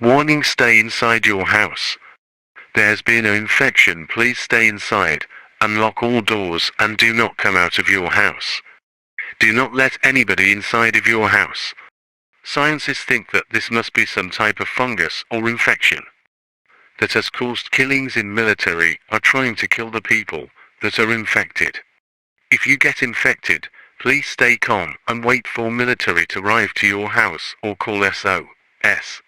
Warning: stay inside your house. There's been an infection. Please stay inside, unlock all doors, and do not come out of your house. Do not let anybody inside of your house. Scientists think that this must be some type of fungus or infection that has caused killings in military are trying to kill the people that are infected. If you get infected, please stay calm and wait for military to arrive to your house or call SOS.